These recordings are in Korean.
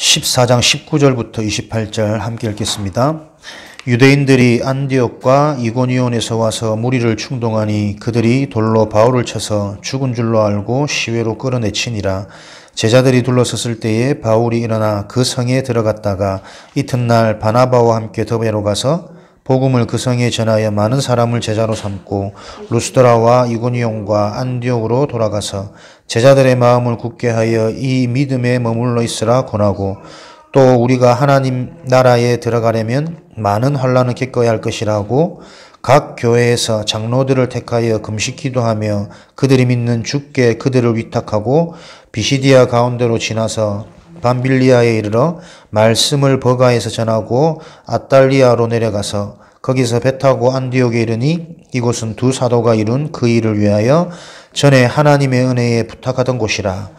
14장 19절부터 28절 함께 읽겠습니다. 유대인들이 안디옥과 이고니온에서 와서 무리를 충동하니 그들이 돌로 바울을 쳐서 죽은 줄로 알고 시외로 끌어내치니라. 제자들이 둘러섰을 때에 바울이 일어나 그 성에 들어갔다가 이튿날 바나바와 함께 더베로 가서 복음을 그 성에 전하여 많은 사람을 제자로 삼고 루스드라와 이고니온과 안디옥으로 돌아가서 제자들의 마음을 굳게 하여 이 믿음에 머물러 있으라 권하고, 또 우리가 하나님 나라에 들어가려면 많은 환난을 겪어야 할 것이라고 각 교회에서 장로들을 택하여 금식 기도하며 그들이 믿는 주께 그들을 위탁하고 비시디아 가운데로 지나서 밤빌리아에 이르러 말씀을 버가에서 전하고 아달리아로 내려가서 거기서 배 타고 안디옥에 이르니 이곳은 두 사도가 이룬 그 일을 위하여 전에 하나님의 은혜에 부탁하던 곳이라.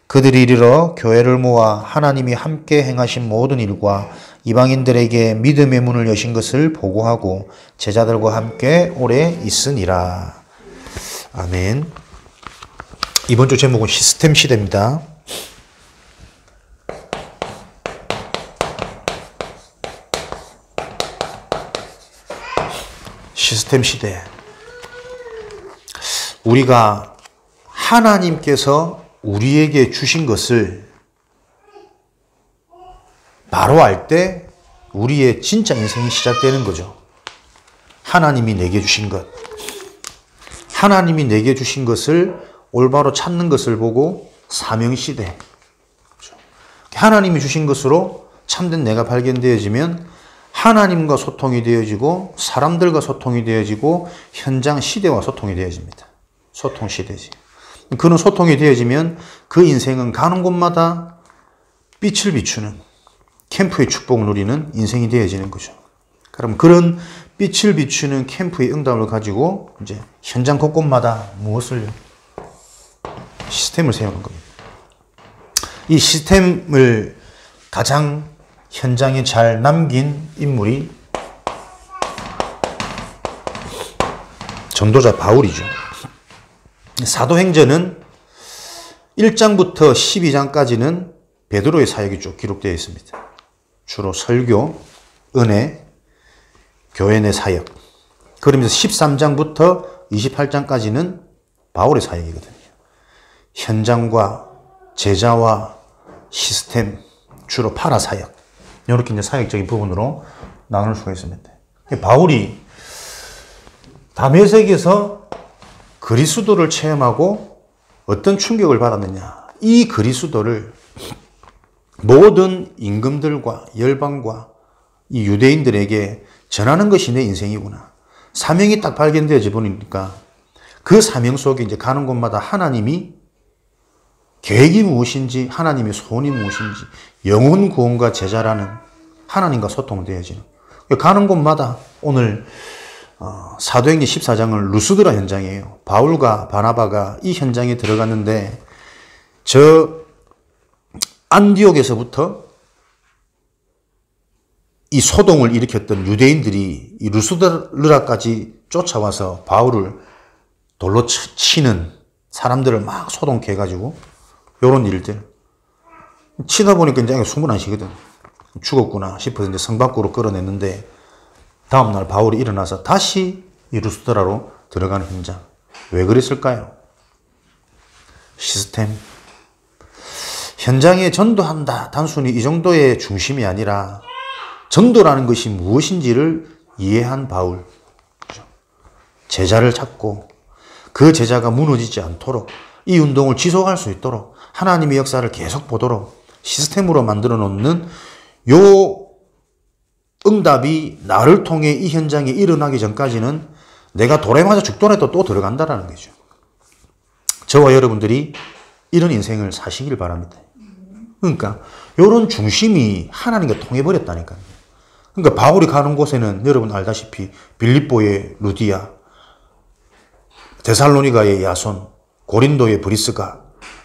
그들이 이르러 교회를 모아 하나님이 함께 행하신 모든 일과 이방인들에게 믿음의 문을 여신 것을 보고하고 제자들과 함께 오래 있으니라. 아멘. 이번 주 제목은 시스템 시대입니다. 시스템 시대. 우리가 하나님께서 우리에게 주신 것을 바로 알 때 우리의 진짜 인생이 시작되는 거죠. 하나님이 내게 주신 것. 하나님이 내게 주신 것을 올바로 찾는 것을 보고 사명시대. 하나님이 주신 것으로 참된 내가 발견되어지면 하나님과 소통이 되어지고 사람들과 소통이 되어지고 현장 시대와 소통이 되어집니다. 소통 시대지. 그런 소통이 되어지면 그 인생은 가는 곳마다 빛을 비추는 캠프의 축복을 누리는 인생이 되어지는 거죠. 그럼 그런 빛을 비추는 캠프의 응답을 가지고 이제 현장 곳곳마다 무엇을 시스템을 세우는 겁니다. 이 시스템을 가장 현장에 잘 남긴 인물이 전도자 바울이죠. 사도행전은 1장부터 12장까지는 베드로의 사역이 쭉 기록되어 있습니다. 주로 설교, 은혜, 교회 내 사역. 그러면서 13장부터 28장까지는 바울의 사역이거든요. 현장과 제자와 시스템, 주로 파라 사역. 이렇게 이제 사역적인 부분으로 나눌 수가 있습니다. 바울이 다메섹에서 그리스도를 체험하고 어떤 충격을 받았느냐. 이 그리스도를 모든 임금들과 열방과 이 유대인들에게 전하는 것이 내 인생이구나. 사명이 딱 발견되어져 보니까 그 사명 속에 이제 가는 곳마다 하나님이 계획이 무엇인지, 하나님의 소원이 무엇인지, 영혼 구원과 제자라는 하나님과 소통되어지는. 가는 곳마다 오늘 사도행전 14장은 루스드라 현장이에요. 바울과 바나바가 이 현장에 들어갔는데 저 안디옥에서부터 이 소동을 일으켰던 유대인들이 이 루스드라까지 쫓아와서 바울을 돌로 치는 사람들을 막 소동케 해가지고 요런 일들. 치다 보니까 이제 숨을 안 쉬거든. 죽었구나 싶어서 이제 성 밖으로 끌어냈는데 다음날 바울이 일어나서 다시 이 루스드라로 들어가는 현장. 왜 그랬을까요? 시스템. 현장에 전도한다. 단순히 이 정도의 중심이 아니라 전도라는 것이 무엇인지를 이해한 바울. 제자를 찾고 그 제자가 무너지지 않도록 이 운동을 지속할 수 있도록 하나님의 역사를 계속 보도록 시스템으로 만들어 놓는 요 응답이 나를 통해 이 현장에 일어나기 전까지는 내가 돌에 맞아 죽더라도 또 들어간다라는 거죠. 저와 여러분들이 이런 인생을 사시길 바랍니다. 그러니까 이런 중심이 하나님과 통해버렸다니까요. 그러니까 바울이 가는 곳에는 여러분 알다시피 빌립보의 루디아, 데살로니가의 야손, 고린도의 브리스가,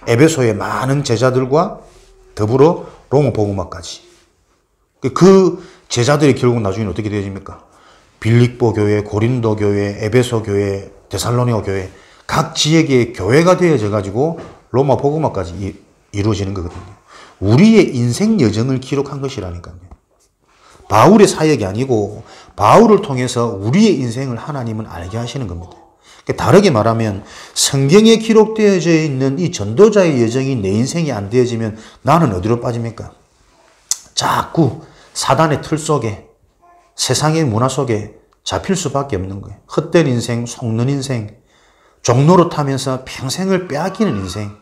에베소의 많은 제자들과 더불어 로마 복음화까지. 그 제자들이 결국 나중에 어떻게 되어집니까? 빌립보 교회, 고린도 교회, 에베소 교회, 데살로니가 교회, 각 지역의 교회가 되어져 가지고 로마 복음화까지 이루어지는 거거든요. 우리의 인생 여정을 기록한 것이라니까요. 바울의 사역이 아니고 바울을 통해서 우리의 인생을 하나님은 알게 하시는 겁니다. 다르게 말하면 성경에 기록되어져 있는 이 전도자의 여정이 내 인생이 안 되어지면 나는 어디로 빠집니까? 자꾸 사단의 틀 속에, 세상의 문화 속에 잡힐 수밖에 없는 거예요. 헛된 인생, 속는 인생, 종로로 타면서 평생을 빼앗기는 인생.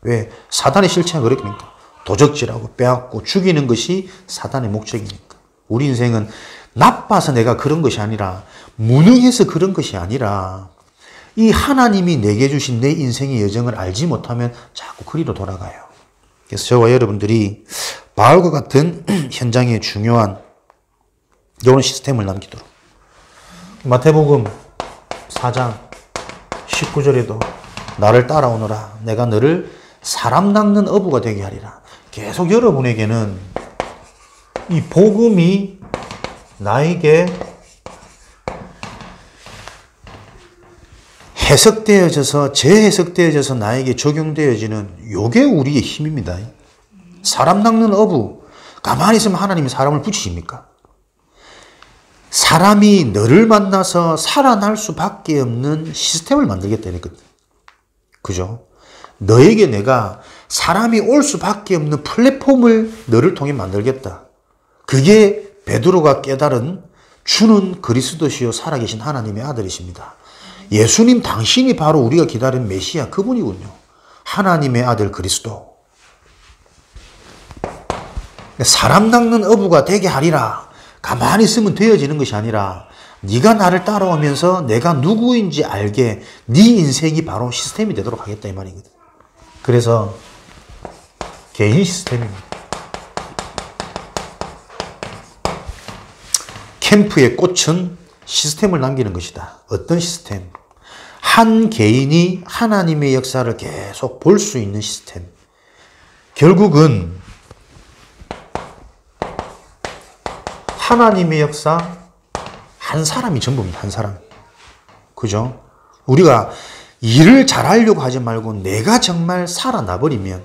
왜? 사단의 실체가 그렇습니까? 도적질하고 빼앗고 죽이는 것이 사단의 목적이니까. 우리 인생은 나빠서 내가 그런 것이 아니라, 무능해서 그런 것이 아니라, 이 하나님이 내게 주신 내 인생의 여정을 알지 못하면 자꾸 그리로 돌아가요. 그래서 저와 여러분들이 바울과 같은 현장에 중요한 이런 시스템을 남기도록. 마태복음 4장 19절에도 나를 따라오너라. 내가 너를 사람 낚는 어부가 되게 하리라. 계속 여러분에게는 이 복음이 나에게 해석되어져서 재해석되어져서 나에게 적용되어지는 요게 우리의 힘입니다. 사람 낚는 어부. 가만히 있으면 하나님이 사람을 붙이십니까? 사람이 너를 만나서 살아날 수밖에 없는 시스템을 만들겠다니까. 그죠? 너에게 내가 사람이 올 수밖에 없는 플랫폼을 너를 통해 만들겠다. 그게 베드로가 깨달은 주는 그리스도시요 살아계신 하나님의 아들이십니다. 예수님 당신이 바로 우리가 기다린 메시아 그분이군요. 하나님의 아들 그리스도. 사람 낚는 어부가 되게 하리라. 가만히 있으면 되어지는 것이 아니라 네가 나를 따라오면서 내가 누구인지 알게 네 인생이 바로 시스템이 되도록 하겠다 이 말이거든. 그래서 개인 시스템입니다. 캠프의 꽃은 시스템을 남기는 것이다. 어떤 시스템? 한 개인이 하나님의 역사를 계속 볼 수 있는 시스템. 결국은 하나님의 역사, 한 사람이 전부입니다. 한 사람. 그죠? 우리가 일을 잘하려고 하지 말고 내가 정말 살아나버리면,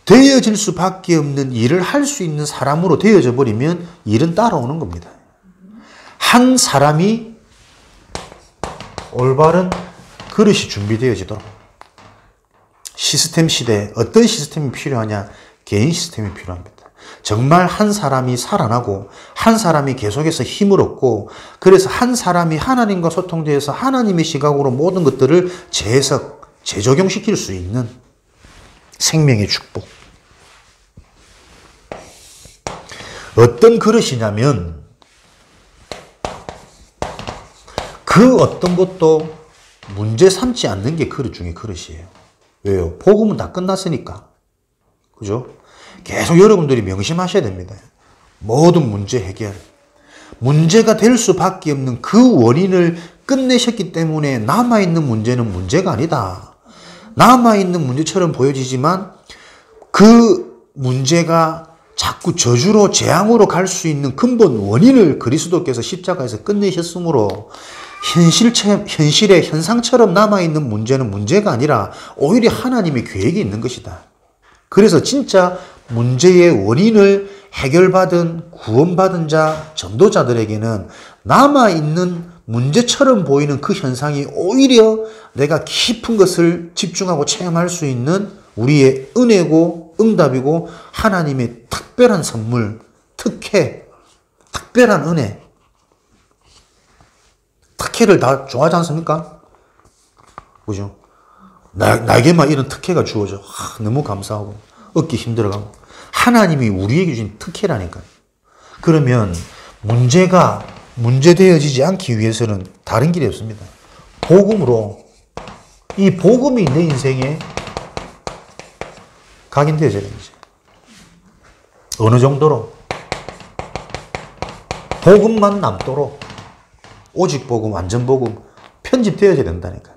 되어질 수밖에 없는 일을 할 수 있는 사람으로 되어져 버리면 일은 따라오는 겁니다. 한 사람이 올바른 그릇이 준비되어지도록. 시스템 시대에 어떤 시스템이 필요하냐? 개인 시스템이 필요합니다. 정말 한 사람이 살아나고 한 사람이 계속해서 힘을 얻고, 그래서 한 사람이 하나님과 소통되어서 하나님의 시각으로 모든 것들을 재해석, 재적용시킬 수 있는 생명의 축복. 어떤 그릇이냐면 그 어떤 것도 문제 삼지 않는 게 그릇 중에 그릇이에요. 왜요? 복음은 다 끝났으니까. 그죠? 계속 여러분들이 명심하셔야 됩니다. 모든 문제 해결. 문제가 될 수밖에 없는 그 원인을 끝내셨기 때문에 남아있는 문제는 문제가 아니다. 남아있는 문제처럼 보여지지만 그 문제가 자꾸 저주로 재앙으로 갈 수 있는 근본 원인을 그리스도께서 십자가에서 끝내셨으므로 현실의 현상처럼 남아있는 문제는 문제가 아니라 오히려 하나님의 계획이 있는 것이다. 그래서 진짜 문제의 원인을 해결받은 구원받은 자, 전도자들에게는 남아있는 문제처럼 보이는 그 현상이 오히려 내가 깊은 것을 집중하고 체험할 수 있는 우리의 은혜고 응답이고 하나님의 특별한 선물, 특혜, 특별한 은혜. 특혜를 다 좋아하지 않습니까? 그죠? 나에게만 이런 특혜가 주어져. 너무 감사하고 얻기 힘들어가고. 하나님이 우리에게 주신 특혜라니까요. 그러면 문제가 문제되어지지 않기 위해서는 다른 길이 없습니다. 복음으로, 이 복음이 내 인생에 각인되어져야 되죠. 어느 정도로? 복음만 남도록, 오직 복음, 완전 복음 편집되어져야 된다니까.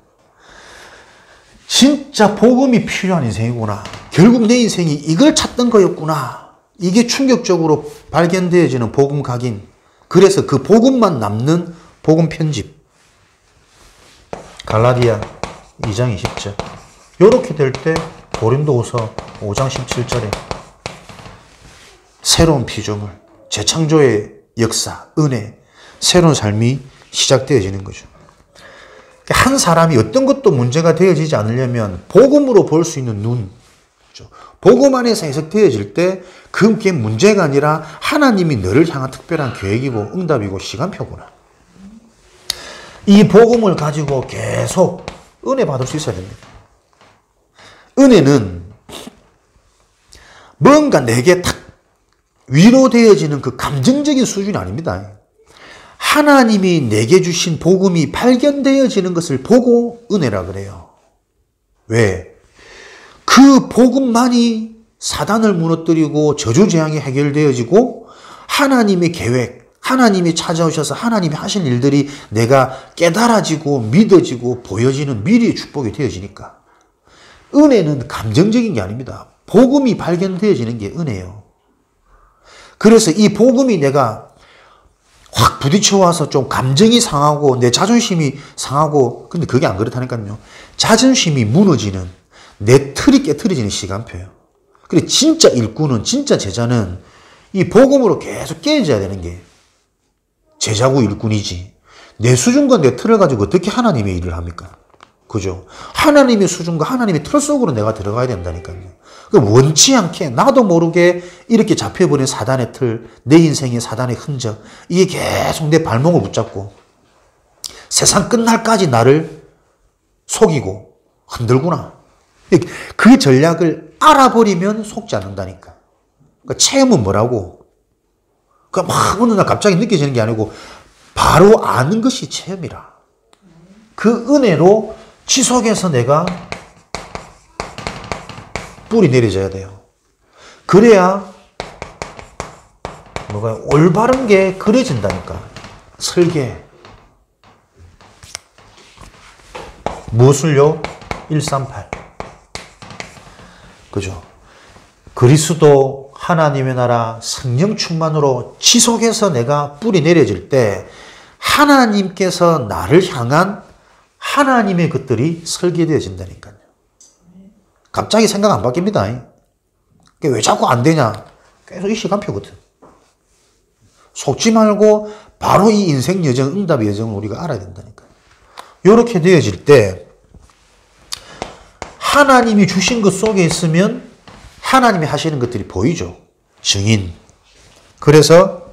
진짜 복음이 필요한 인생이구나. 결국 내 인생이 이걸 찾던 거였구나. 이게 충격적으로 발견되어지는 복음 각인. 그래서 그 복음만 남는 복음 편집. 갈라디아 2장 20절. 이렇게 될 때 고린도후서 5장 17절에 새로운 피조물, 재창조의 역사, 은혜, 새로운 삶이 시작되어지는 거죠. 한 사람이 어떤 것도 문제가 되어지지 않으려면 복음으로 볼 수 있는 눈, 복음 안에서 해석되어질 때 그게 문제가 아니라 하나님이 너를 향한 특별한 계획이고 응답이고 시간표구나. 이 복음을 가지고 계속 은혜 받을 수 있어야 됩니다. 은혜는 뭔가 내게 탁 위로되어지는 그 감정적인 수준이 아닙니다. 하나님이 내게 주신 복음이 발견되어지는 것을 보고 은혜라 그래요. 왜? 그 복음만이 사단을 무너뜨리고 저주재앙이 해결되어지고 하나님의 계획, 하나님이 찾아오셔서 하나님이 하실 일들이 내가 깨달아지고 믿어지고 보여지는 미래의 축복이 되어지니까. 은혜는 감정적인 게 아닙니다. 복음이 발견되어지는 게 은혜예요. 그래서 이 복음이 내가 확 부딪혀와서 좀 감정이 상하고 내 자존심이 상하고, 근데 그게 안 그렇다니까요. 자존심이 무너지는, 내 틀이 깨트려지는 시간표예요. 그래 진짜 일꾼은, 진짜 제자는 이 복음으로 계속 깨져야 되는 게 제자고 일꾼이지. 내 수준과 내 틀을 가지고 어떻게 하나님의 일을 합니까? 그죠? 하나님의 수준과 하나님의 틀 속으로 내가 들어가야 된다니까요. 원치 않게 나도 모르게 이렇게 잡혀버린 사단의 틀, 내 인생의 사단의 흔적, 이게 계속 내 발목을 붙잡고 세상 끝날까지 나를 속이고 흔들구나. 그 전략을 알아버리면 속지 않는다니까. 그러니까 체험은 뭐라고? 그러니까 막 어느 날 갑자기 느껴지는 게 아니고 바로 아는 것이 체험이라. 그 은혜로 지속해서 내가 뿌리 내려져야 돼요. 그래야 뭐가 올바른 게 그려진다니까. 설계. 무엇을요? 138. 그죠? 그리스도 하나님의 나라 성령 충만으로 지속해서 내가 뿌리 내려질 때 하나님께서 나를 향한 하나님의 것들이 설계되어진다니까요. 갑자기 생각 안 바뀝니다. 왜 자꾸 안 되냐? 계속 이 시간표거든. 속지 말고 바로 이 인생 여정, 응답의 여정을 우리가 알아야 된다니까요. 이렇게 되어질 때 하나님이 주신 것 속에 있으면 하나님이 하시는 것들이 보이죠. 증인. 그래서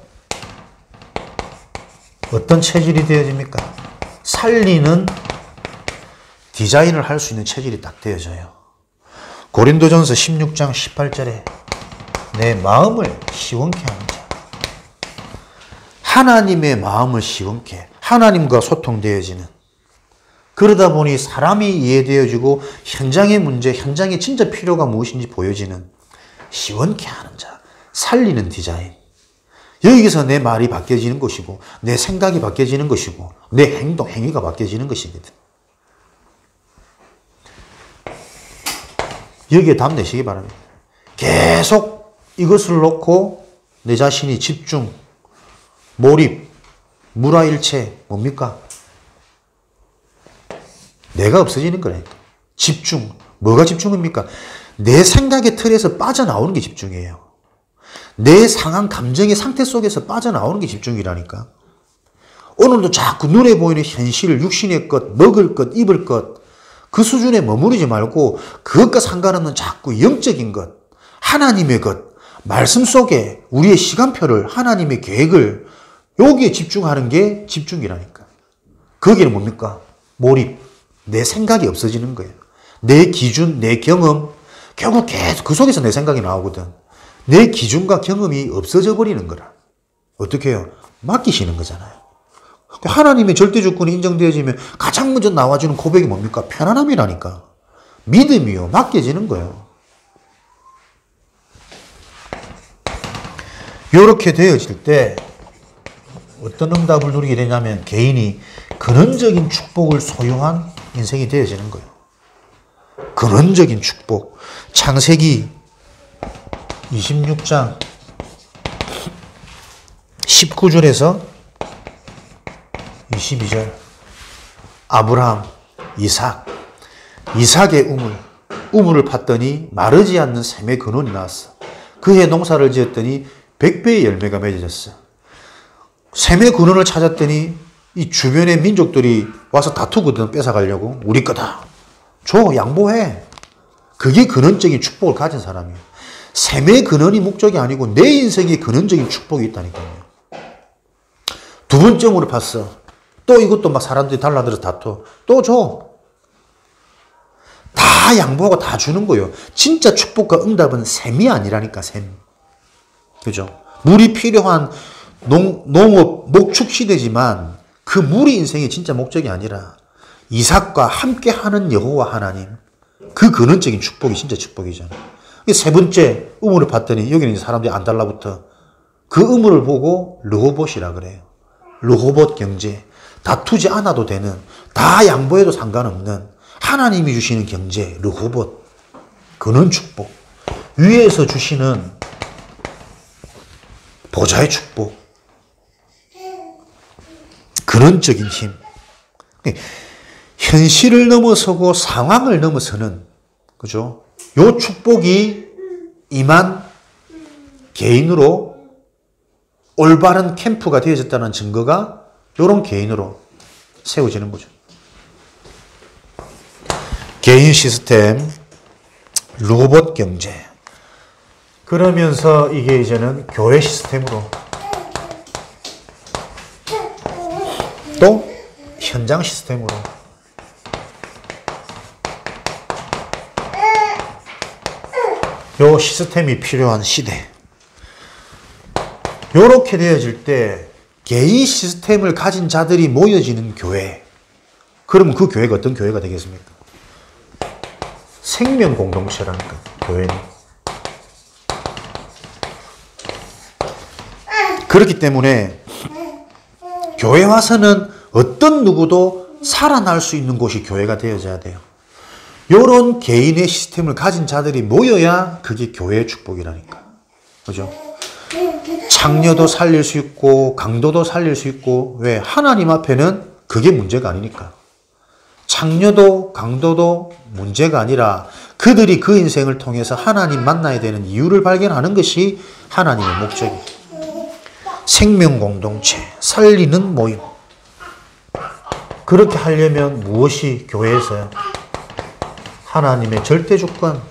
어떤 체질이 되어집니까? 살리는 디자인을 할 수 있는 체질이 딱 되어져요. 고린도전서 16장 18절에 내 마음을 시원케 하는 자. 하나님의 마음을 시원케, 하나님과 소통되어지는. 그러다 보니 사람이 이해되어지고 현장의 문제, 현장에 진짜 필요가 무엇인지 보여지는 시원케 하는 자, 살리는 디자인. 여기서 내 말이 바뀌어지는 것이고 내 생각이 바뀌어지는 것이고 내 행동, 행위가 바뀌어지는 것이거든. 여기에 답 내시기 바랍니다. 계속 이것을 놓고 내 자신이 집중, 몰입, 무라일체, 뭡니까? 내가 없어지는 거라니까. 집중. 뭐가 집중입니까? 내 생각의 틀에서 빠져나오는 게 집중이에요. 내 상한 감정의 상태 속에서 빠져나오는 게 집중이라니까. 오늘도 자꾸 눈에 보이는 현실, 육신의 것, 먹을 것, 입을 것, 그 수준에 머무르지 말고 그것과 상관없는 자꾸 영적인 것, 하나님의 것, 말씀 속에 우리의 시간표를, 하나님의 계획을 여기에 집중하는 게 집중이라니까. 거기는 뭡니까? 몰입. 내 생각이 없어지는 거예요. 내 기준, 내 경험, 결국 계속 그 속에서 내 생각이 나오거든. 내 기준과 경험이 없어져 버리는 거라. 어떻게 해요? 맡기시는 거잖아요. 하나님의 절대 주권이 인정되어지면 가장 먼저 나와주는 고백이 뭡니까? 편안함이라니까. 믿음이요. 맡겨지는 거예요. 이렇게 되어질 때 어떤 응답을 누리게 되냐면 개인이 근원적인 축복을 소유한 인생이 되어지는 거예요. 근원적인 축복. 창세기 26장 19절에서 22절. 아브라함, 이삭의 우물을 팠더니 마르지 않는 샘의 근원이 나왔어. 그해 농사를 지었더니 100배의 열매가 맺어졌어. 셈의 근원을 찾았더니 이 주변의 민족들이 와서 다투거든. 뺏어가려고. 우리 거다. 줘. 양보해. 그게 근원적인 축복을 가진 사람이에요. 셈의 근원이 목적이 아니고 내 인생에 근원적인 축복이 있다니까요. 두 번째로 봤어. 또 이것도 막 사람들이 달라들어서 다투어. 또 줘. 다 양보하고 다 주는 거예요. 진짜 축복과 응답은 셈이 아니라니까, 셈. 그죠? 물이 필요한 농업, 목축 시대지만 그 물이 인생의 진짜 목적이 아니라 이삭과 함께 하는 여호와 하나님. 그 근원적인 축복이 진짜 축복이잖아. 세 번째 우물을 봤더니 여기는 이제 사람들이 안 달라붙어. 그 우물을 보고 르호봇이라 그래요. 르호봇 경제. 다투지 않아도 되는, 다 양보해도 상관없는 하나님이 주시는 경제, 르호봇. 근원 축복. 위에서 주시는 보좌의 축복. 근원적인 힘. 현실을 넘어서고 상황을 넘어서는, 그죠? 요 축복이 임한 개인으로 올바른 캠프가 되어졌다는 증거가 요런 개인으로 세워지는 거죠. 개인 시스템, 로봇 경제. 그러면서 이게 이제는 교회 시스템으로 또 현장 시스템으로 요 시스템이 필요한 시대. 요렇게 되어질 때 개인 시스템을 가진 자들이 모여지는 교회. 그러면 그 교회가 어떤 교회가 되겠습니까? 생명 공동체라니까, 교회는. 그렇기 때문에 교회 와서는 어떤 누구도 살아날 수 있는 곳이 교회가 되어져야 돼요. 요런 개인의 시스템을 가진 자들이 모여야 그게 교회의 축복이라니까. 그죠? 창녀도 살릴 수 있고 강도도 살릴 수 있고, 왜? 하나님 앞에는 그게 문제가 아니니까. 창녀도 강도도 문제가 아니라 그들이 그 인생을 통해서 하나님 만나야 되는 이유를 발견하는 것이 하나님의 목적이에요. 생명 공동체, 살리는 모임. 그렇게 하려면 무엇이 교회에서요? 하나님의 절대 주권.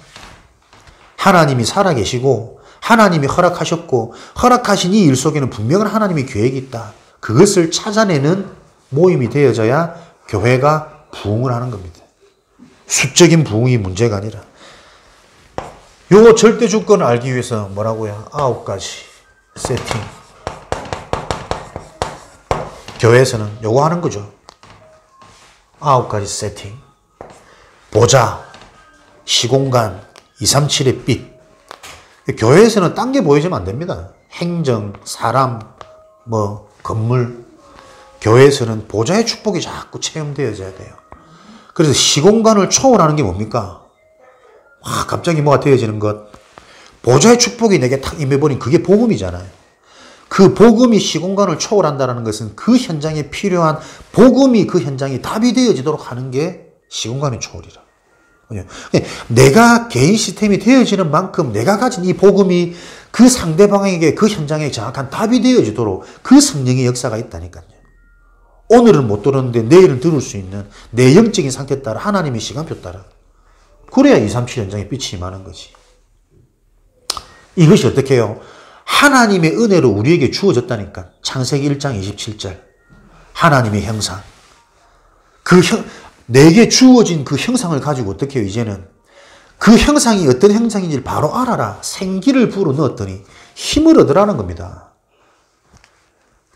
하나님이 살아계시고 하나님이 허락하셨고 허락하신 이 일 속에는 분명한 하나님의 계획이 있다. 그것을 찾아내는 모임이 되어져야 교회가 부흥을 하는 겁니다. 수적인 부흥이 문제가 아니라. 요 절대 주권을 알기 위해서 뭐라고요? 9가지 세팅. 교회에서는 요거 하는 거죠. 9가지 세팅. 보좌, 시공간, 237의 빛. 교회에서는 딴 게 보여주면 안 됩니다. 행정, 사람, 건물. 교회에서는 보좌의 축복이 자꾸 체험되어져야 돼요. 그래서 시공간을 초월하는 게 뭡니까? 갑자기 뭐가 되어지는 것. 보좌의 축복이 내게 탁 임해버린 그게 복음이잖아요. 그 복음이 시공간을 초월한다는 것은 그 현장에 필요한 복음이 그 현장에 답이 되어지도록 하는 게 시공간의 초월이라. 내가 개인 시스템이 되어지는 만큼 내가 가진 이 복음이 그 상대방에게 그 현장에 정확한 답이 되어지도록 그 성령의 역사가 있다니까요. 오늘은 못 들었는데 내일은 들을 수 있는 내 영적인 상태 따라 하나님의 시간표 따라. 그래야 237 현장에 빛이 임하는 거지. 이것이 어떻게 해요? 하나님의 은혜로 우리에게 주어졌다니까. 창세기 1장 27절. 하나님의 형상. 내게 주어진 그 형상을 가지고 어떻게 해요, 이제는? 그 형상이 어떤 형상인지를 바로 알아라. 생기를 불어넣었더니 힘을 얻으라는 겁니다.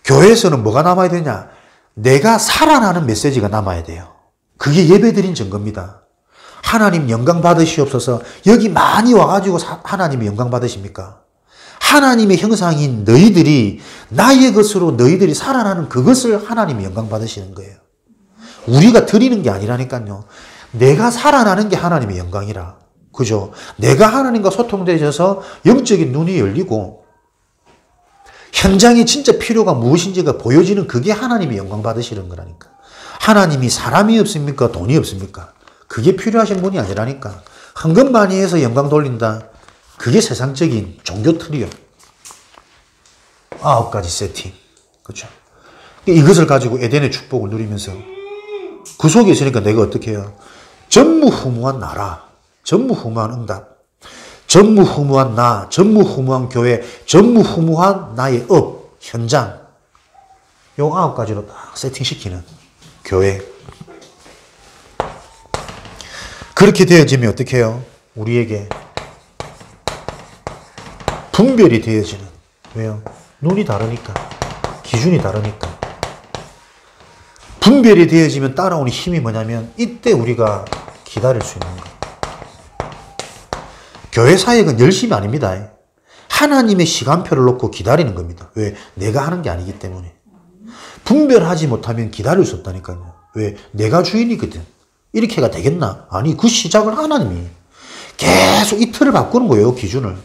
교회에서는 뭐가 남아야 되냐? 내가 살아나는 메시지가 남아야 돼요. 그게 예배드린 증거입니다. 하나님 영광 받으시옵소서. 여기 많이 와가지고 하나님의 영광 받으십니까? 하나님의 형상인 너희들이 나의 것으로 너희들이 살아나는 그것을 하나님의 영광 받으시는 거예요. 우리가 드리는 게 아니라니까요. 내가 살아나는 게 하나님의 영광이라. 그죠? 내가 하나님과 소통되어서 영적인 눈이 열리고 현장에 진짜 필요가 무엇인지가 보여지는 그게 하나님의 영광 받으시는 거라니까. 하나님이 사람이 없습니까? 돈이 없습니까? 그게 필요하신 분이 아니라니까. 헌금 많이 해서 영광 돌린다. 그게 세상적인 종교 틀이요. 9가지 세팅. 그렇죠? 이것을 가지고 에덴의 축복을 누리면서 그 속에 있으니까 내가 어떻게 해요? 전무후무한 나라, 전무후무한 응답, 전무후무한 나, 전무후무한 교회, 전무후무한 나의 업, 현장. 요 9가지로 딱 세팅시키는 교회. 그렇게 되어지면 어떻게 해요? 우리에게 분별이 되어지는. 왜요? 눈이 다르니까. 기준이 다르니까. 분별이 되어지면 따라오는 힘이 뭐냐면 이때 우리가 기다릴 수 있는 거예요. 교회 사역은 열심이 아닙니다. 하나님의 시간표를 놓고 기다리는 겁니다. 왜? 내가 하는 게 아니기 때문에. 분별하지 못하면 기다릴 수 없다니까요. 왜? 내가 주인이거든. 이렇게가 되겠나? 아니, 그 시작을 하나님이 계속 이 틀을 바꾸는 거예요, 기준을.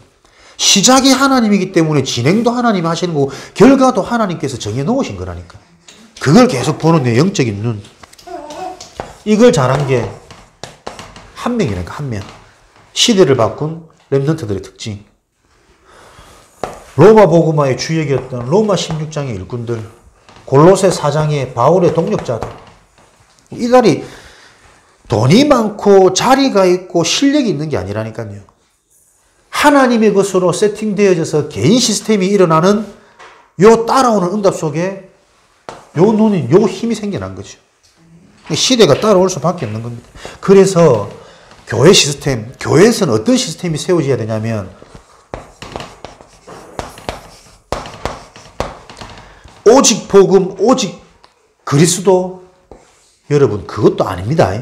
시작이 하나님이기 때문에 진행도 하나님이 하시는 거고 결과도 하나님께서 정해놓으신 거라니까. 그걸 계속 보는 내 영적인 눈. 이걸 잘한 게 한 명이라니까, 한 명. 시대를 바꾼 렘넌트들의 특징. 로마 복음화의 주역이었던 로마 16장의 일꾼들, 골로새 4장의 바울의 동력자들. 이들이 돈이 많고 자리가 있고 실력이 있는 게 아니라니까요. 하나님의 것으로 세팅되어져서 개인 시스템이 일어나는 요 따라오는 응답 속에 요 눈이, 요 힘이 생겨난 거죠. 시대가 따라올 수밖에 없는 겁니다. 그래서 교회 시스템, 교회에서는 어떤 시스템이 세워져야 되냐면 오직 복음, 오직 그리스도. 여러분, 그것도 아닙니다.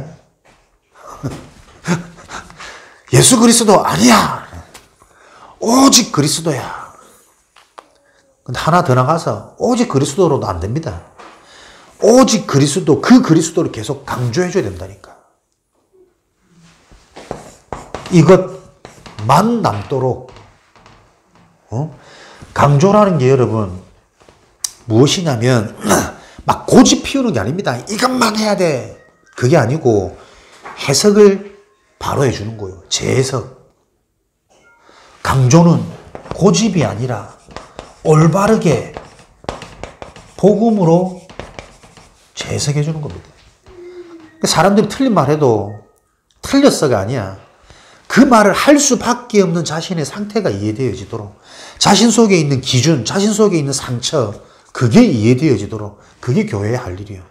예수 그리스도 아니야. 오직 그리스도야. 근데 하나 더 나가서 오직 그리스도로도 안 됩니다. 오직 그리스도, 그 그리스도를 계속 강조해줘야 된다니까. 이것만 남도록. 강조라는 게 여러분 무엇이냐면 막 고집 피우는 게 아닙니다. 이것만 해야 돼. 그게 아니고 해석을 바로 해주는 거예요. 재해석. 강조는 고집이 아니라 올바르게 복음으로 재해석해 주는 겁니다. 사람들이 틀린 말 해도 틀렸어가 아니야. 그 말을 할 수밖에 없는 자신의 상태가 이해되어지도록, 자신 속에 있는 기준, 자신 속에 있는 상처, 그게 이해되어지도록, 그게 교회의 할 일이에요.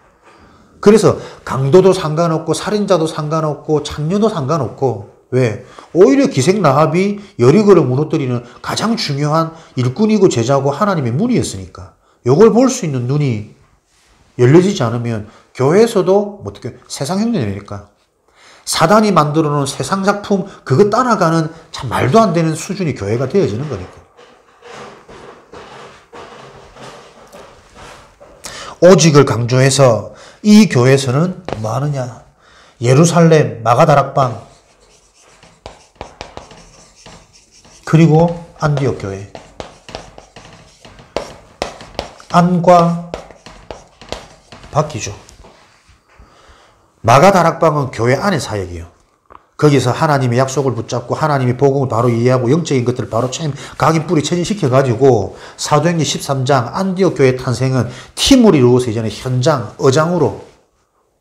그래서 강도도 상관없고 살인자도 상관없고 창녀도 상관없고. 왜? 오히려 기생라합이 여리고를 무너뜨리는 가장 중요한 일꾼이고 제자고 하나님의 문이었으니까. 이걸 볼 수 있는 눈이 열려지지 않으면 교회에서도 어떻게 세상 흉내내니까. 사단이 만들어 놓은 세상 작품 그거 따라가는 참 말도 안 되는 수준이 교회가 되어지는 거니까. 오직을 강조해서 이 교회에서는 뭐 하느냐. 예루살렘 마가다락방 그리고 안디옥 교회. 안과 바뀌죠. 마가다락방은 교회 안의 사역이에요. 거기서 하나님의 약속을 붙잡고 하나님의 복음을 바로 이해하고 영적인 것들을 바로 각인 뿌리 체질시켜가지고 사도행전 13장 안디옥 교회 탄생은 팀을 이루어서 이제는 현장, 어장으로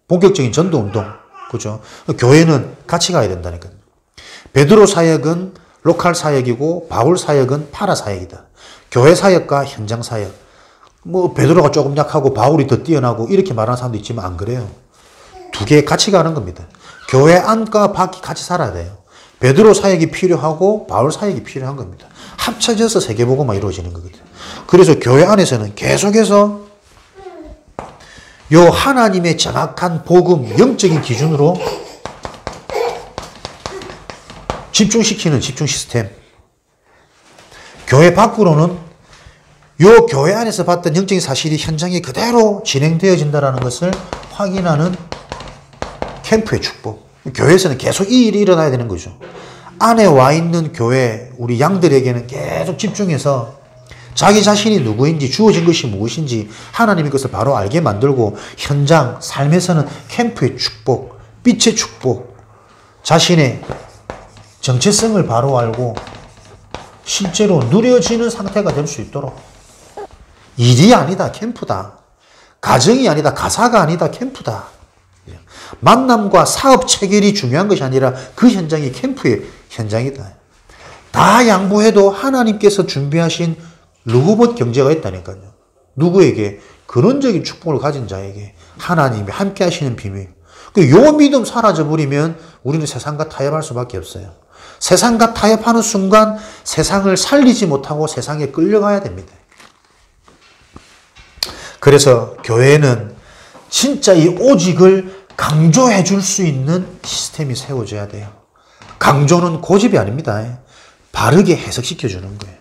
본격적인 전도운동. 그죠? 교회는 같이 가야 된다니까요. 베드로 사역은 로컬 사역이고 바울 사역은 파라 사역이다. 교회 사역과 현장 사역. 뭐 베드로가 조금 약하고 바울이 더 뛰어나고 이렇게 말하는 사람도 있지만 안 그래요. 두 개 같이 가는 겁니다. 교회 안과 밖이 같이 살아야 돼요. 베드로 사역이 필요하고 바울 사역이 필요한 겁니다. 합쳐져서 세계복음만 이루어지는 거거든요. 그래서 교회 안에서는 계속해서 요 하나님의 정확한 복음, 영적인 기준으로 집중시키는 집중 시스템. 교회 밖으로는 요 교회 안에서 봤던 영적인 사실이 현장에 그대로 진행되어진다는 것을 확인하는 캠프의 축복. 교회에서는 계속 이 일이 일어나야 되는 거죠. 안에 와 있는 교회, 우리 양들에게는 계속 집중해서 자기 자신이 누구인지, 주어진 것이 무엇인지 하나님의 것을 바로 알게 만들고 현장, 삶에서는 캠프의 축복, 빛의 축복, 자신의 정체성을 바로 알고 실제로 누려지는 상태가 될 수 있도록 일이 아니다, 캠프다. 가정이 아니다, 가사가 아니다, 캠프다. 만남과 사업 체결이 중요한 것이 아니라 그 현장이 캠프의 현장이다. 다 양보해도 하나님께서 준비하신 르호봇 경제가 있다니까요. 누구에게? 근원적인 축복을 가진 자에게 하나님이 함께 하시는 비밀. 요 믿음 사라져버리면 우리는 세상과 타협할 수밖에 없어요. 세상과 타협하는 순간 세상을 살리지 못하고 세상에 끌려가야 됩니다. 그래서 교회는 진짜 이 오직을 강조해 줄 수 있는 시스템이 세워져야 돼요. 강조는 고집이 아닙니다. 바르게 해석시켜 주는 거예요.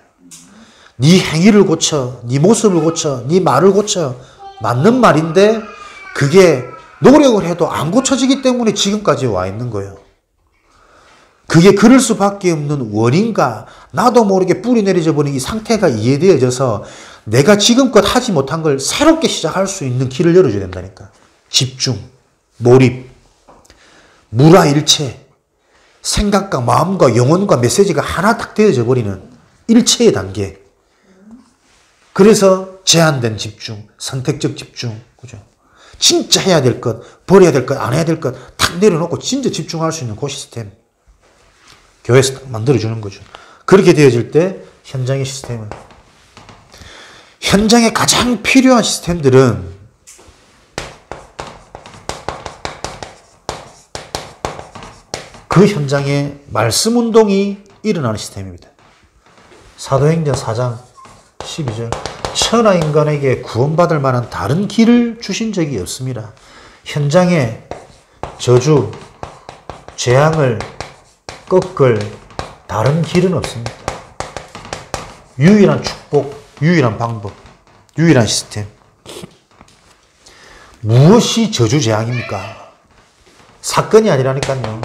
네 행위를 고쳐, 네 모습을 고쳐, 네 말을 고쳐. 맞는 말인데 그게 노력을 해도 안 고쳐지기 때문에 지금까지 와 있는 거예요. 그게 그럴 수밖에 없는 원인과 나도 모르게 뿌리 내려져 버린 이 상태가 이해되어져서 내가 지금껏 하지 못한 걸 새롭게 시작할 수 있는 길을 열어줘야 된다니까. 집중, 몰입, 무라일체, 생각과 마음과 영혼과 메시지가 하나 딱 되어져 버리는 일체의 단계. 그래서 제한된 집중, 선택적 집중, 그죠? 진짜 해야 될 것, 버려야 될 것, 안 해야 될 것 탁 내려놓고 진짜 집중할 수 있는 그 시스템. 교회에서 딱 만들어주는 거죠. 그렇게 되어질 때 현장의 시스템은, 현장에 가장 필요한 시스템들은 그 현장에 말씀 운동이 일어나는 시스템입니다. 사도행전 4장 12절. 천하 인간에게 구원받을 만한 다른 길을 주신 적이 없습니다. 현장에 저주, 재앙을 꺾을 다른 길은 없습니다. 유일한 축복, 유일한 방법, 유일한 시스템. 무엇이 저주 재앙입니까? 사건이 아니라니까요.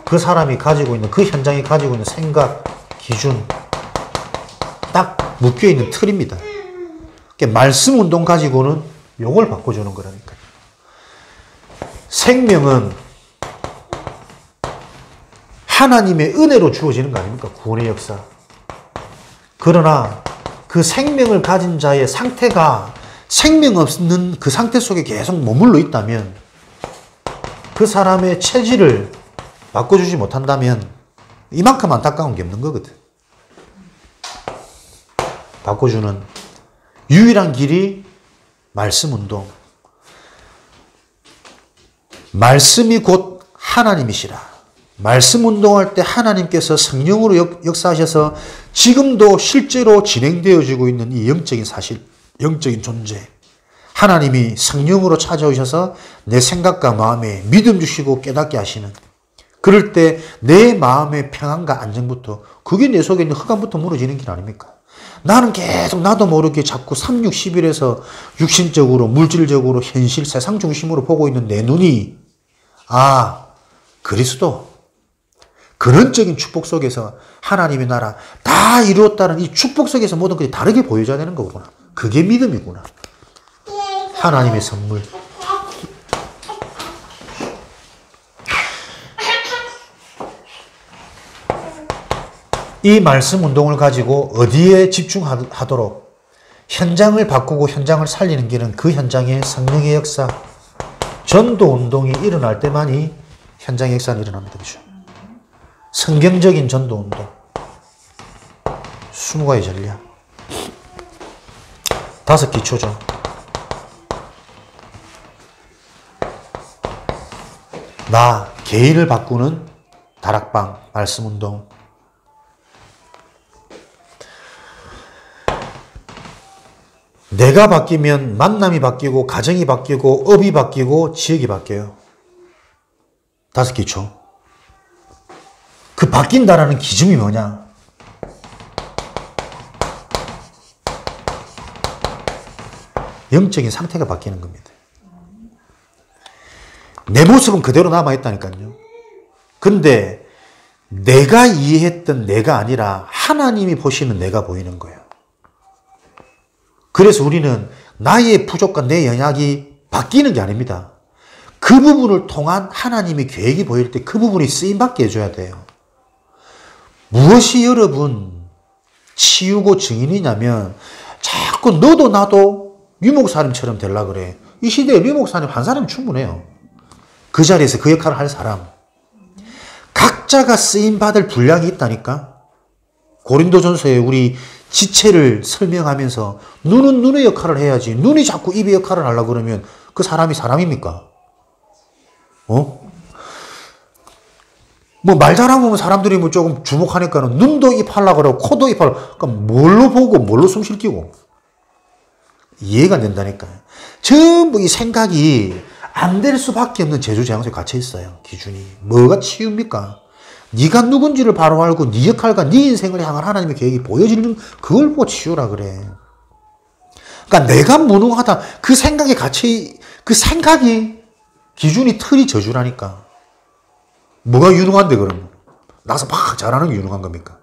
그 사람이 가지고 있는, 그 현장이 가지고 있는 생각, 기준, 딱 묶여있는 틀입니다. 말씀 운동 가지고는 요걸 바꿔주는 거라니까요. 생명은 하나님의 은혜로 주어지는 거 아닙니까? 구원의 역사. 그러나 그 생명을 가진 자의 상태가 생명 없는 그 상태 속에 계속 머물러 있다면, 그 사람의 체질을 바꿔주지 못한다면 이만큼 안타까운 게 없는 거거든. 바꿔주는 유일한 길이 말씀 운동. 말씀이 곧 하나님이시라. 말씀 운동할 때 하나님께서 성령으로 역사하셔서 지금도 실제로 진행되어지고 있는 이 영적인 사실, 영적인 존재. 하나님이 성령으로 찾아오셔서 내 생각과 마음에 믿음 주시고 깨닫게 하시는, 그럴 때 내 마음의 평안과 안정부터, 그게 내 속에 있는 흑암부터 무너지는 길 아닙니까? 나는 계속 나도 모르게 자꾸 3, 6, 11에서 육신적으로, 물질적으로, 현실, 세상 중심으로 보고 있는 내 눈이, 아, 그리스도, 근원적인 축복 속에서 하나님의 나라 다 이루었다는 이 축복 속에서 모든 것이 다르게 보여져야 되는 거구나. 그게 믿음이구나. 하나님의 선물. 이 말씀 운동을 가지고 어디에 집중하도록, 현장을 바꾸고 현장을 살리는 길은 그 현장의 성령의 역사, 전도 운동이 일어날 때만이 현장의 역사는 일어납니다. 그렇죠? 성경적인 전도 운동. 20가지 전략. 5기초죠. 나 개인을 바꾸는 다락방 말씀 운동. 내가 바뀌면 만남이 바뀌고 가정이 바뀌고 업이 바뀌고 지역이 바뀌어요. 5기초. 그 바뀐다라는 기준이 뭐냐? 영적인 상태가 바뀌는 겁니다. 내 모습은 그대로 남아있다니까요. 근데 내가 이해했던 내가 아니라 하나님이 보시는 내가 보이는 거예요. 그래서 우리는 나의 부족과 내 연약이 바뀌는 게 아닙니다. 그 부분을 통한 하나님의 계획이 보일 때 그 부분이 쓰임받게 해줘야 돼요. 무엇이 여러분 치유고 증인이냐면, 자꾸 자꾸 너도 나도 류 목사님처럼 되려고 그래. 이 시대에 류 목사님 한 사람이 충분해요. 그 자리에서 그 역할을 할 사람. 각자가 쓰임받을 분량이 있다니까. 고린도전서에 우리 지체를 설명하면서 눈은 눈의 역할을 해야지. 눈이 자꾸 입의 역할을 하려고 그러면 그 사람이 사람입니까? 뭐 말 잘하면 사람들이 뭐 조금 주목하니까는 눈도 입하려고 그러고 코도 입하려고. 그러니까 뭘로 보고 뭘로 숨 쉴끼고. 이해가 안 된다니까요. 전부 이 생각이 안 될 수밖에 없는 제주제왕소에 갇혀 있어요. 기준이. 뭐가 치유입니까? 네가 누군지를 바로 알고 네 역할과 네 인생을 향한 하나님의 계획이 보여지는 그걸 보고 치유라 그래. 그러니까 내가 무능하다. 그 생각에 갇혀 그 생각이 기준이 틀이 저주라니까. 뭐가 유능한데 그러면? 나서 막 잘하는 게 유능한 겁니까?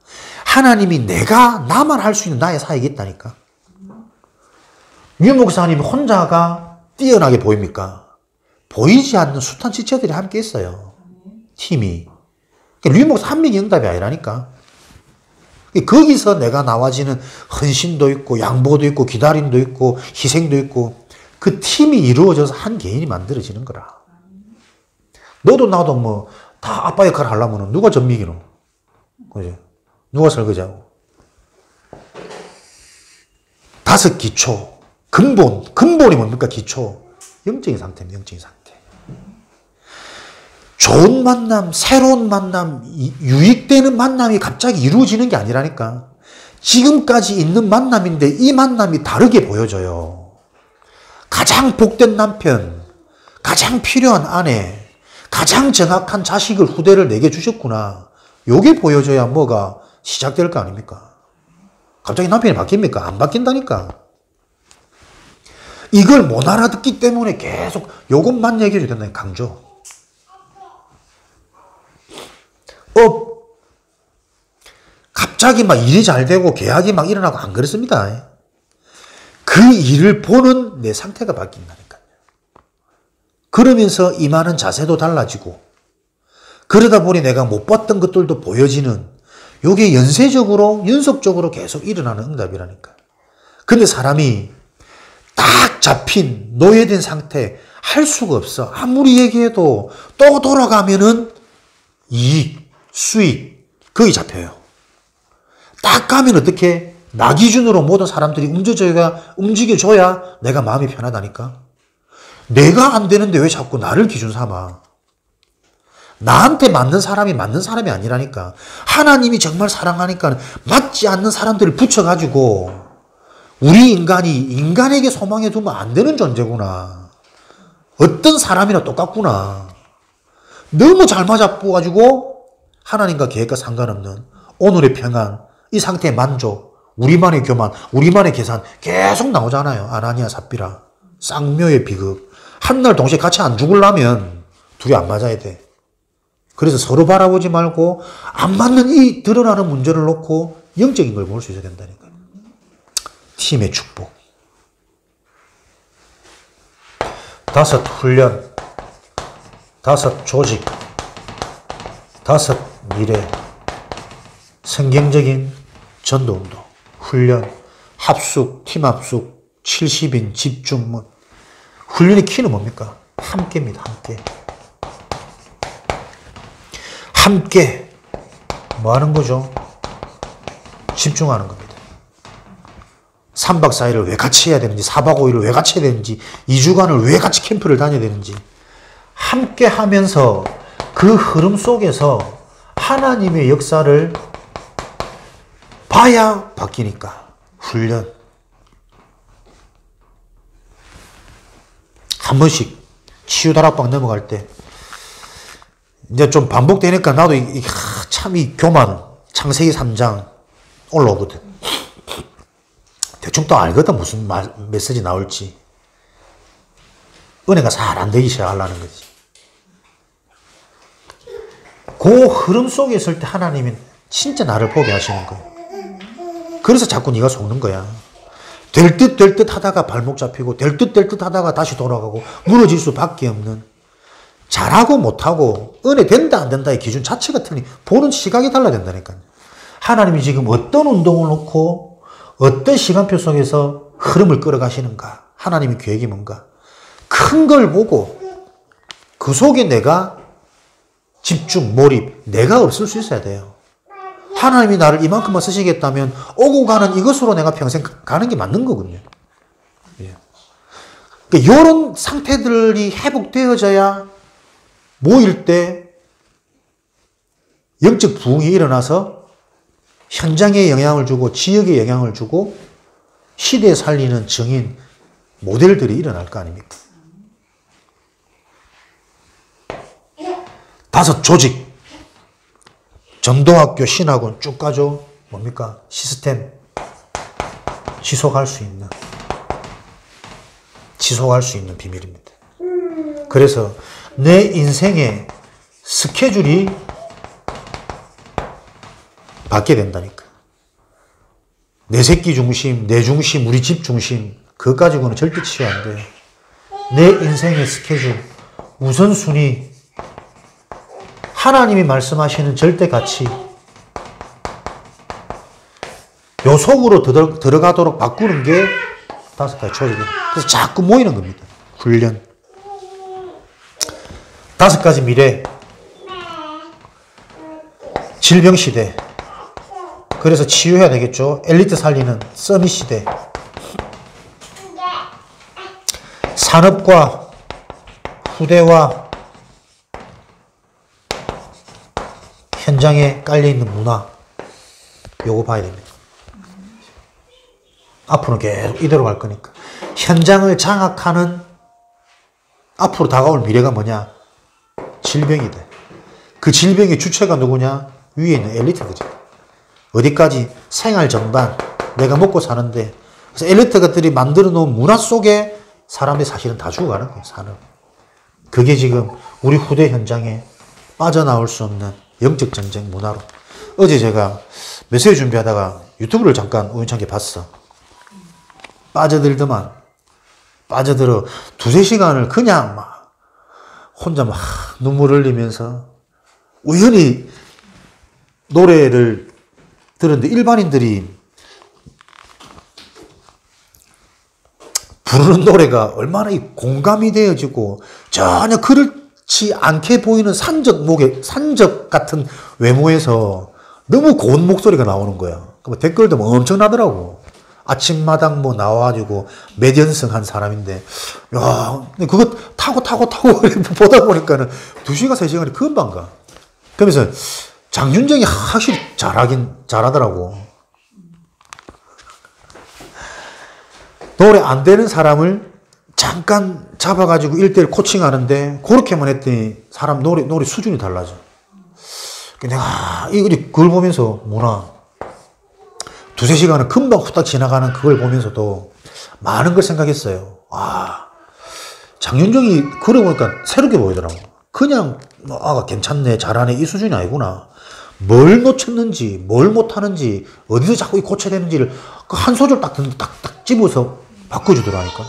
하나님이 내가 나만 할 수 있는 나의 사역이 있다니까. 유 목사님 혼자가 뛰어나게 보입니까? 보이지 않는 숱한 지체들이 함께 있어요. 팀이. 류 목사 한 명이 응답이 아니라니까. 거기서 내가 나와지는 헌신도 있고 양보도 있고 기다림도 있고 희생도 있고 그 팀이 이루어져서 한 개인이 만들어지는 거라. 너도 나도 뭐 다 아빠 역할을 하려면 누가 전미기노? 그죠? 누가 설거지하고? 5 기초. 근본이 뭡니까? 기초. 영적인 상태입니다. 영적인 상태. 좋은 만남, 새로운 만남, 유익되는 만남이 갑자기 이루어지는 게 아니라니까. 지금까지 있는 만남인데 이 만남이 다르게 보여져요. 가장 복된 남편, 가장 필요한 아내, 가장 정확한 자식을 후대를 내게 주셨구나. 요게 보여줘야 뭐가 시작될 거 아닙니까? 갑자기 남편이 바뀝니까? 안 바뀐다니까. 이걸 못 알아듣기 때문에 계속 요것만 얘기해줘야 된다니 강조. 갑자기 막 일이 잘 되고 계약이 막 일어나고 안 그렇습니다. 그 일을 보는 내 상태가 바뀐다니까요. 그러면서 임하는 자세도 달라지고 그러다 보니 내가 못 봤던 것들도 보여지는 요게 연속적으로 계속 일어나는 응답이라니까. 근데 사람이 딱 잡힌 노예된 상태 할 수가 없어. 아무리 얘기해도 또 돌아가면은 이익, 수익 거기 잡혀요. 딱 가면 어떻게? 나 기준으로 모든 사람들이 움직여줘야 내가 마음이 편하다니까. 내가 안 되는데 왜 자꾸 나를 기준 삼아? 나한테 맞는 사람이 아니라니까. 하나님이 정말 사랑하니까 맞지 않는 사람들을 붙여가지고 우리 인간이 인간에게 소망해 두면 안 되는 존재구나. 어떤 사람이나 똑같구나. 너무 잘 맞아가지고 하나님과 계획과 상관없는 오늘의 평안, 이 상태의 만족, 우리만의 교만, 우리만의 계산 계속 나오잖아요. 아나니아 삽비라, 쌍묘의 비극. 한날 동시에 같이 안 죽으려면 둘이 안 맞아야 돼. 그래서 서로 바라보지 말고 안 맞는 이 드러나는 문제를 놓고 영적인 걸 볼 수 있어야 된다니까요. 팀의 축복. 5 훈련, 5 조직, 5 미래, 성경적인 전도운동, 훈련, 합숙, 팀 합숙, 70인 집중. 훈련의 키는 뭡니까? 함께입니다. 함께 뭐 하는 거죠? 집중하는 겁니다. 3박 4일을 왜 같이 해야 되는지, 4박 5일을 왜 같이 해야 되는지, 2주간을 왜 같이 캠프를 다녀야 되는지 함께 하면서 그 흐름 속에서 하나님의 역사를 봐야 바뀌니까. 훈련. 한 번씩 치유다락방 넘어갈 때 이제 좀 반복되니까 나도 참 이 교만, 창세기 3장 올라오거든. 대충 또 알거든 무슨 메시지 나올지. 은혜가 잘 안 되기 시작하려는 거지. 그 흐름 속에 있을 때 하나님은 진짜 나를 보게 하시는 거야. 그래서 자꾸 네가 속는 거야. 될 듯 하다가 발목 잡히고 될 듯 하다가 다시 돌아가고 무너질 수밖에 없는, 잘하고 못하고 은혜 된다 안 된다의 기준 자체가 틀린, 보는 시각이 달라야 된다니까요. 하나님이 지금 어떤 운동을 놓고 어떤 시간표 속에서 흐름을 끌어가시는가? 하나님의 계획이 뭔가? 큰 걸 보고 그 속에 내가 집중, 몰입, 내가 없을 수 있어야 돼요. 하나님이 나를 이만큼만 쓰시겠다면 오고 가는 이것으로 내가 평생 가는 게 맞는 거거든요. 예. 그러니까 이런 상태들이 회복되어져야 모일 때 영적 부흥이 일어나서 현장에 영향을 주고 지역에 영향을 주고 시대에 살리는 증인, 모델들이 일어날 거 아닙니까? 5 조직, 전도학교, 신학원 쭉 가죠. 뭡니까? 시스템 지속할 수 있는 비밀입니다. 그래서 내 인생의 스케줄이 바뀌게 된다니까. 내 새끼 중심, 내 중심, 우리 집 중심, 그거 가지고는 절대 치유 안 돼요. 내 인생의 스케줄, 우선순위, 하나님이 말씀하시는 절대 가치, 요 속으로 들어가도록 바꾸는 게 5가지 조직이에요. 그래서 자꾸 모이는 겁니다. 훈련. 5가지 미래. 질병시대. 그래서 치유해야 되겠죠. 엘리트 살리는 서밋 시대. 산업과 후대와 현장에 깔려있는 문화. 요거 봐야 됩니다. 앞으로 계속 이대로 갈 거니까. 현장을 장악하는 앞으로 다가올 미래가 뭐냐? 질병이다. 그 질병의 주체가 누구냐? 위에 있는 엘리트들이다. 어디까지? 생활 전반, 내가 먹고 사는데. 그래서 엘리트들이 만들어 놓은 문화 속에 사람들이 사실은 다 죽어가는 거예요, 사는. 그게 지금 우리 후대 현장에 빠져나올 수 없는 영적 전쟁 문화로. 어제 제가 메시지 준비하다가 유튜브를 잠깐 우연찮게 봤어. 빠져들어 2-3시간을 그냥 막 혼자 막 눈물 흘리면서 우연히 노래를 들었는데 일반인들이 부르는 노래가 얼마나 공감이 되어지고 전혀 그렇지 않게 보이는 산적 같은 외모에서 너무 고운 목소리가 나오는 거야. 댓글도 뭐 엄청나더라고. 아침마당 뭐 나와가지고 매연성 한 사람인데, 야, 그거 타고 보다 보니까는 2시간, 3시간이 금방 가. 그러면서 장윤정이 확실히 잘하더라고. 노래 안 되는 사람을 잠깐 잡아가지고 1:1 코칭하는데, 그렇게만 했더니 사람 노래 수준이 달라져. 내가 그걸 보면서 문화, 2-3시간은 금방 후딱 지나가는 그걸 보면서도 많은 걸 생각했어요. 장윤정이 그러고 보니까 새롭게 보이더라고. 그냥 괜찮네, 잘하네 이 수준이 아니구나. 뭘 놓쳤는지, 뭘 못하는지, 어디서 자꾸 고쳐야 되는지를 그 한 소절 딱 집어서 바꿔주더라니까.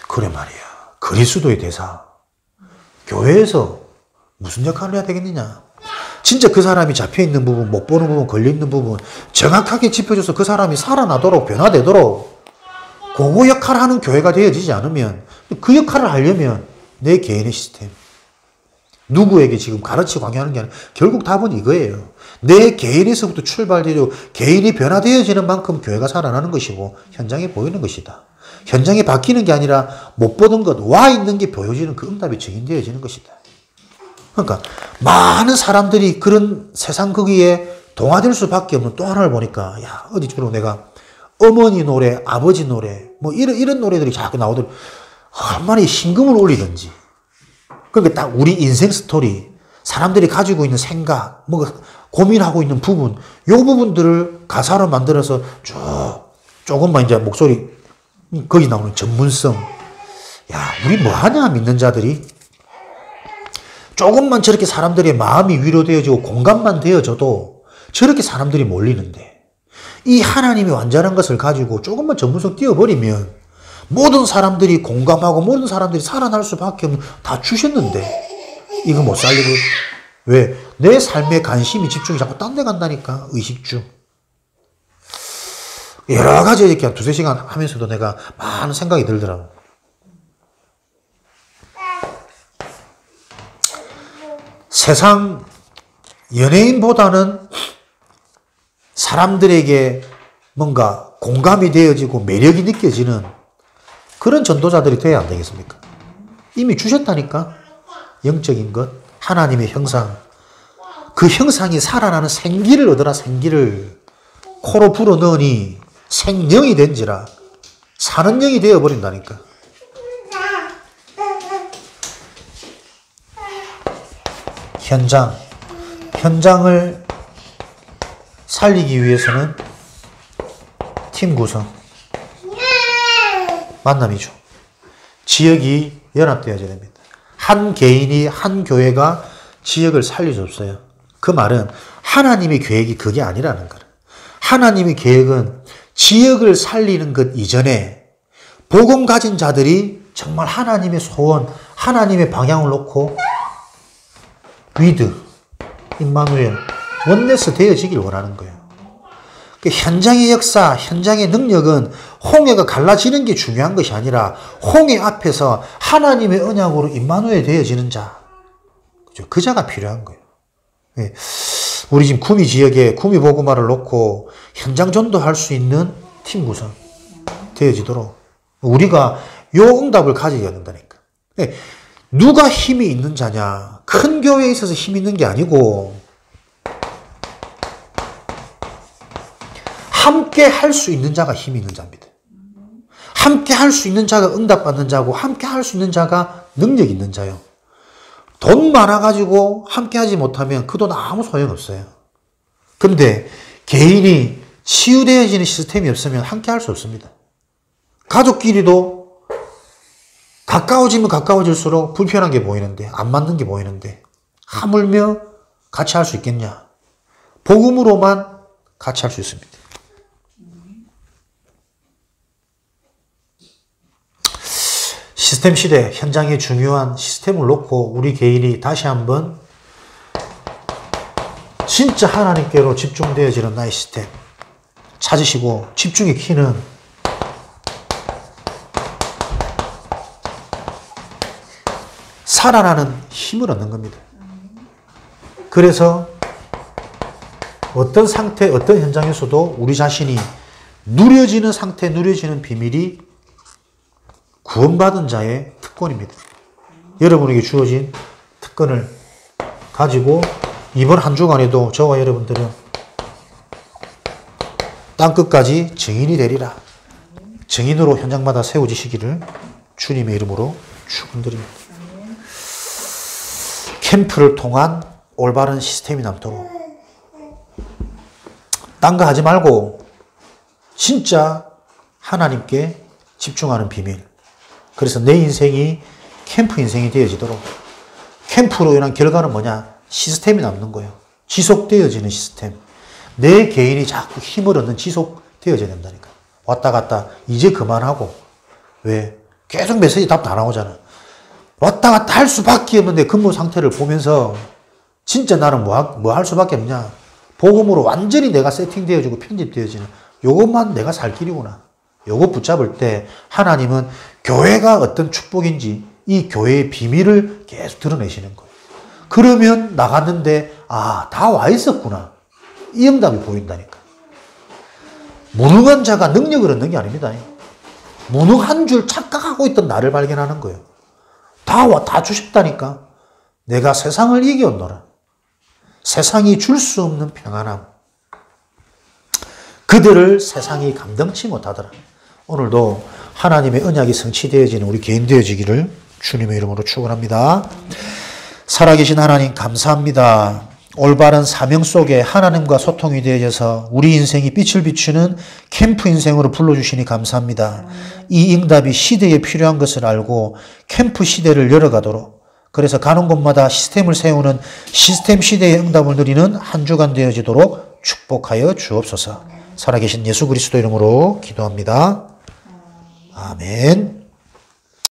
그래 말이야. 그리스도의 대사. 교회에서 무슨 역할을 해야 되겠느냐. 진짜 그 사람이 잡혀있는 부분, 못 보는 부분, 걸려있는 부분 정확하게 짚어줘서 그 사람이 살아나도록, 변화되도록 그거 역할을 하는 교회가 되어지지 않으면, 그 역할을 하려면 내 개인의 시스템, 누구에게 지금 가르치고 강요하는 게 아니라 결국 답은 이거예요. 내 개인에서부터 출발되고 개인이 변화되어지는 만큼 교회가 살아나는 것이고 현장에 보이는 것이다. 현장에 바뀌는 게 아니라 못 보던 것, 와 있는 게 보여지는 그 응답이 증인되어지는 것이다. 그러니까 많은 사람들이 그런 세상 거기에 동화될 수밖에 없는 또 하나를 보니까, 야, 어디 주로 내가 어머니 노래, 아버지 노래, 뭐 이런 노래들이 자꾸 나오더라고. 얼마나 신금을 올리든지. 그러니까 딱 우리 인생 스토리, 사람들이 가지고 있는 생각, 뭐 고민하고 있는 부분, 요 부분들을 가사로 만들어서 조금만 이제 목소리, 거기 나오는 전문성. 야, 우리 뭐 하냐, 믿는 자들이. 조금만 저렇게 사람들의 마음이 위로되어지고 공감만 되어져도 저렇게 사람들이 몰리는데, 이 하나님이 완전한 것을 가지고 조금만 전문성 띄워버리면 모든 사람들이 공감하고 모든 사람들이 살아날 수밖에 없는, 다 주셨는데 이거 못 살리고. 왜? 내 삶의 관심이 집중이 자꾸 딴 데 간다니까. 의식주. 여러 가지 이렇게 한 두세 시간 하면서도 내가 많은 생각이 들더라고. 세상 연예인보다는 사람들에게 뭔가 공감이 되어지고 매력이 느껴지는 그런 전도자들이 돼야 안 되겠습니까? 이미 주셨다니까. 영적인 것, 하나님의 형상. 그 형상이 살아나는 생기를 얻어라. 생기를 코로 불어넣으니 생명이 된지라. 사는 영이 되어버린다니까. 현장을 살리기 위해서는 팀 구성, 만남이죠. 지역이 연합되어야 됩니다. 한 개인이, 한 교회가 지역을 살릴 수 없어요. 그 말은 하나님의 계획이 그게 아니라는 거예요. 하나님의 계획은 지역을 살리는 것 이전에 복음 가진 자들이 정말 하나님의 소원, 하나님의 방향을 놓고 위드, 임마누엘, 원네스 되어지길 원하는 거예요. 현장의 역사, 현장의 능력은 홍해가 갈라지는 게 중요한 것이 아니라 홍해 앞에서 하나님의 언약으로 임마누엘 되어지는 자, 그 자가 필요한 거예요. 우리 지금 구미 지역에 구미 복음화를 놓고 현장 전도할 수 있는 팀 구성 되어지도록 우리가 요 응답을 가져야 된다니까. 누가 힘이 있는 자냐? 큰 교회에 있어서 힘이 있는 게 아니고 함께 할 수 있는 자가 힘이 있는 자입니다. 함께 할 수 있는 자가 응답받는 자고 함께 할 수 있는 자가 능력 있는 자요. 돈 많아가지고 함께 하지 못하면 그 돈 아무 소용없어요. 근데 개인이 치유되어지는 시스템이 없으면 함께 할 수 없습니다. 가족끼리도 가까워지면 가까워질수록 불편한 게 보이는데, 안 맞는 게 보이는데, 하물며 같이 할 수 있겠냐? 복음으로만 같이 할 수 있습니다. 시스템 시대, 현장에 중요한 시스템을 놓고 우리 개인이 다시 한번 진짜 하나님께로 집중되어지는 나의 시스템 찾으시고 집중의 키는 살아나는 힘을 얻는 겁니다. 그래서 어떤 상태, 어떤 현장에서도 우리 자신이 누려지는 상태, 누려지는 비밀이 구원받은 자의 특권입니다. 여러분에게 주어진 특권을 가지고 이번 한 주간에도 저와 여러분들은 땅끝까지 증인이 되리라. 증인으로 현장마다 세워지시기를 주님의 이름으로 축원드립니다. 캠프를 통한 올바른 시스템이 남도록 딴 거 하지 말고 진짜 하나님께 집중하는 비밀. 그래서 내 인생이 캠프 인생이 되어지도록 캠프로 인한 결과는 뭐냐? 시스템이 남는 거예요. 지속되어지는 시스템. 내 개인이 자꾸 힘을 얻는 지속되어져야 된다니까. 왔다 갔다 이제 그만하고. 왜? 계속 메시지 답 다 나오잖아. 왔다 갔다 할 수밖에 없는데 근무 상태를 보면서 진짜 나는 뭐 할 수밖에 없냐. 복음으로 완전히 내가 세팅되어지고 편집되어지는 요것만 내가 살 길이구나. 요거 붙잡을 때 하나님은 교회가 어떤 축복인지 이 교회의 비밀을 계속 드러내시는 거예요. 그러면 나갔는데 다 와 있었구나. 이 응답이 보인다니까. 무능한 자가 능력을 얻는 게 아닙니다. 무능한 줄 착각하고 있던 나를 발견하는 거예요. 다 주셨다니까. 내가 세상을 이겨온노라. 세상이 줄 수 없는 평안함. 그들을 세상이 감당치 못하더라. 오늘도 하나님의 언약이 성취되어지는 우리 개인 되어지기를 주님의 이름으로 축원합니다. 살아계신 하나님 감사합니다. 올바른 사명 속에 하나님과 소통이 되어져서 우리 인생이 빛을 비추는 캠프 인생으로 불러주시니 감사합니다. 이 응답이 시대에 필요한 것을 알고 캠프 시대를 열어가도록, 그래서 가는 곳마다 시스템을 세우는 시스템 시대의 응답을 누리는 한 주간 되어지도록 축복하여 주옵소서. 살아계신 예수 그리스도 이름으로 기도합니다. 아멘.